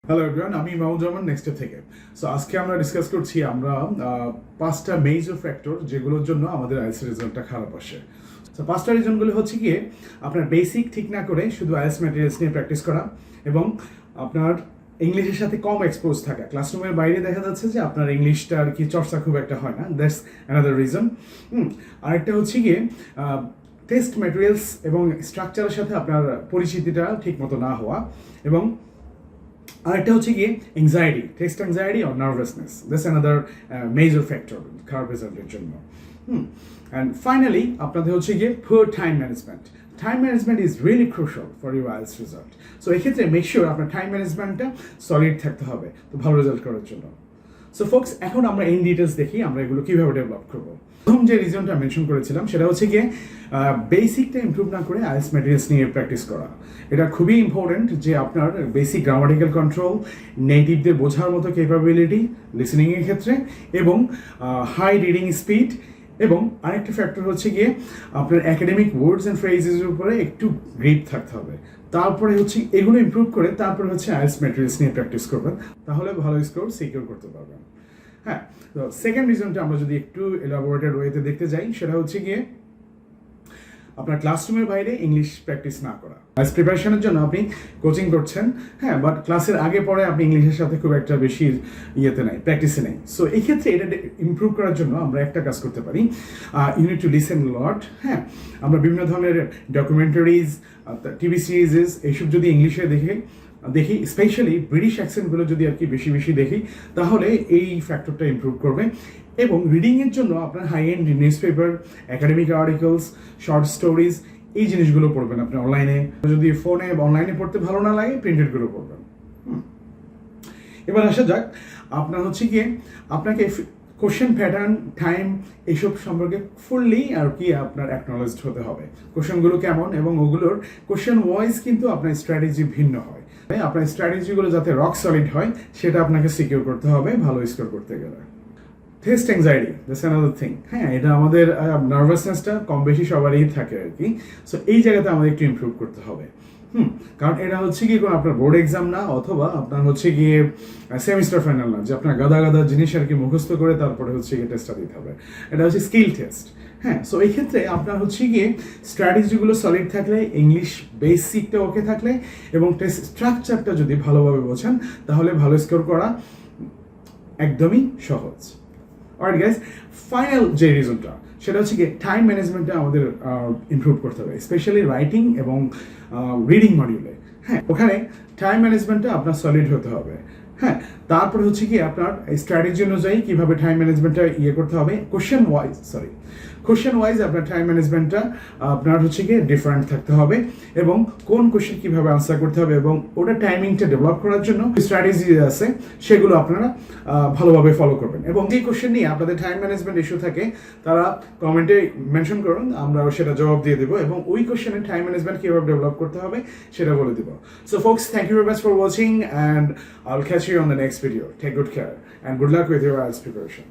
Hello everyone, আমি Mahmud Rahman next থেকে। So আজকে আমরা ডিসকাস করছি আমরা পাঁচটা মেজর ফ্যাক্টর যেগুলোর জন্য আমাদের আইএলটিএস রেজাল্টটা খারাপ আসে। সো পাঁচটা রিজনগুলো হচ্ছে গিয়ে আপনার বেসিক ঠিক না করে শুধু আইএলটিএস ম্যাটেরিয়ালস নিয়ে প্র্যাকটিস করা এবং আপনার ইংলিশের সাথে কম এক্সপোজ থাকা। ক্লাসরুমের বাইরে দেখা যাচ্ছে যে আপনার ইংলিশটা আর কি চর্চা খুব একটা হয় না, দ্যাটস অ্যানাদার রিজন। আরেকটা হচ্ছে গিয়ে টেস্ট ম্যাটেরিয়ালস এবং স্ট্রাকচারের সাথে আপনার পরিচিতিটা ঠিক মতো না হওয়া, এবং আরেকটা হচ্ছে গিয়ে anxiety, test anxiety or nervousness, that's another major factor খারাপ রেজাল্টের জন্য। অ্যান্ড ফাইনালি আপনাদের হচ্ছে গিয়ে poor time management. Time management is really crucial for your IELTS result. So এক্ষেত্রে মেক শিওর আপনার টাইম ম্যানেজমেন্টটা সলিড থাকতে হবে তো ভালো রেজাল্ট করার জন্য। সো ফোকস, এখন আমরা ইন ডিটেলস দেখি আমরা এগুলো কীভাবে ডেভেলপ করবো। প্রথম যে রিজনটা মেনশন করেছিলাম সেটা হচ্ছে গিয়ে বেসিকটা ইমপ্রুভ না করে আইএলটিএস ম্যাটেরিয়ালস নিয়ে প্র্যাকটিস করা। এটা খুবই ইম্পর্টেন্ট যে আপনার বেসিক গ্রামাটিক্যাল কন্ট্রোল, নেটিভদের বোঝার মতো ক্যাপাবিলিটি লিসনিংয়ের ক্ষেত্রে, এবং হাই রিডিং স্পিড, এবং আরেকটা ফ্যাক্টর হচ্ছে গিয়ে আপনার একাডেমিক ওয়ার্ডস অ্যান্ড ফ্রেজেসের উপরে একটু গ্রিপ থাকতে হবে। তারপরে হচ্ছে এগুলো ইমপ্রুভ করে তারপরে হচ্ছে আইএলটিএস ম্যাটেরিয়ালস নিয়ে প্র্যাকটিস করবেন, তাহলে ভালো স্কোর সিকিউর করতে পারবেন। হ্যাঁ, তো সেকেন্ড রিজনটা আমরা যদি একটু এলাবোরেটেড ওয়েতে দেখতে যাই সেটা হচ্ছে গিয়ে আপনার ক্লাসরুমের বাইরে ইংলিশ প্র্যাকটিস না করা। আইএলটিএস প্রিপারেশনের জন্য আপনি কোচিং করছেন, হ্যাঁ, বাট ক্লাসের আগে পরে আপনি ইংলিশের সাথে খুব একটা বেশি প্র্যাকটিসে নেই। সো এই ক্ষেত্রে এটা ইমপ্রুভ করার জন্য আমরা একটা কাজ করতে পারি, ইউ নিড টু লিসেন লট। হ্যাঁ, আমরা বিভিন্ন ধরনের ডকুমেন্টারিজ, টিভি সিরিজেস এইসব যদি ইংলিশে দেখি, স্পেশালি ব্রিটিশ অ্যাকসেন্টগুলো যদি আর কি বেশি বেশি দেখি, তাহলে এই ফ্যাক্টরটা ইমপ্রুভ করবে। এবং রিডিংয়ের জন্য আপনার high end newspaper, academic articles, short stories, এই জিনিসগুলো পড়বেন আপনি অনলাইনে। যদি ফোনে অনলাইনে পড়তে ভালো না লাগে, প্রিন্টেডগুলো পড়বেন। এবার আসা যাক, আপনার হচ্ছে গিয়ে আপনাকে কোশ্চেন প্যাটার্ন, টাইম, এইসব সম্পর্কে ফুললি আর কি আপনার অ্যাকনোলেজড হতে হবে। কোশ্চেনগুলো কেমন এবং ওগুলোর কোশ্চেন ওয়াইজ কিন্তু আপনার স্ট্র্যাটেজি ভিন্ন হয়। আপনার স্ট্র্যাটেজিগুলো যাতে রক সলিড হয় সেটা আপনাকে সিকিউর করতে হবে ভালো স্কোর করতে গেলে। Test anxiety, that's another thing. হ্যাঁ, এটা আমাদের নার্ভাসনেসটা কম বেশি সবারই থাকে আর কি। সো এই জায়গাতে আমাদের একটু ইমপ্রুভ করতে হবে। কারণ এটা হচ্ছে কি কোনো আপনার বোর্ড এক্সাম না, অথবা আপনার হচ্ছে গিয়ে সেমিস্টার ফাইনাল না যে আপনার গাদা গাদা জিনিস আর কি মুখস্থ করে তারপরে হচ্ছে গিয়ে টেস্টটা দিতে হবে। এটা হচ্ছে স্কিল টেস্ট। হ্যাঁ, সো এই ক্ষেত্রে আপনার হচ্ছে গিয়ে স্ট্র্যাটেজিগুলো সলিড থাকলে, ইংলিশ বেসিকটা ওকে থাকলে, এবং টেস্ট স্ট্রাকচারটা যদি ভালোভাবে বোঝেন, তাহলে ভালো স্কোর করা একদমই সহজ। অলরাইট গাইস, ফাইনাল যে রিজনটা সেটা হচ্ছে কি টাইম ম্যানেজমেন্টটা আমাদের ইমপ্রুভ করতে হবে, স্পেশালি রাইটিং এবং রিডিং মডিউলে। হ্যাঁ, ওখানে টাইম ম্যানেজমেন্টটা আপনার সলিড হতে হবে। হ্যাঁ, তারপরে হচ্ছে কি আপনার স্ট্র্যাটেজি অনুযায়ী কীভাবে টাইম ম্যানেজমেন্টটা করতে হবে, কোশ্চেন ওয়াইজ আপনার টাইম ম্যানেজমেন্টটা আপনার হচ্ছে গিয়ে ডিফারেন্ট থাকতে হবে, এবং কোন কোশ্চেন কীভাবে আনসার করতে হবে এবং ওটা টাইমিংটা ডেভেলপ করার জন্য স্ট্র্যাটেজি আছে সেগুলো আপনারা ভালোভাবে ফলো করবেন। এবং যে কোশ্চেন নিয়ে আপনাদের টাইম ম্যানেজমেন্ট ইস্যু থাকে তারা কমেন্টে মেনশন করুন, আমরা সেটা জবাব দিয়ে দেবো, এবং ওই কোশ্চেনের টাইম ম্যানেজমেন্ট কীভাবে ডেভেলপ করতে হবে সেটা বলে দেবো। So folks, thank you very much for watching, and I'll catch you on the next video. Take good care and good luck with your IELTS preparation.